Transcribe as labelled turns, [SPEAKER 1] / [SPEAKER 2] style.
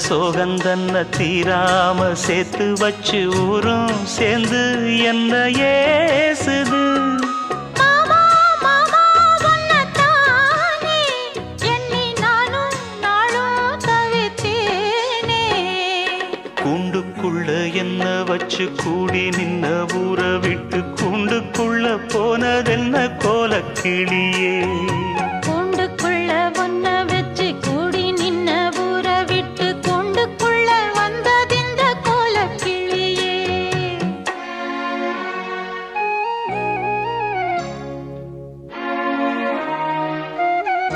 [SPEAKER 1] சோகந்தன்ன தீராம சேர்த்து வச்சு ஊரும் சேர்ந்து என்ன ஏசுது.
[SPEAKER 2] மாமா மாமா உன்னத்தானே எண்ணி நானும் நாளும் தவித்தேனே.
[SPEAKER 1] கூண்டுக்குள்ள என்ன வச்சு கூடி நின்ன ஊரை விட்டு கூண்டுக்குள்ள போனதென்ன கோலக்கிளியே.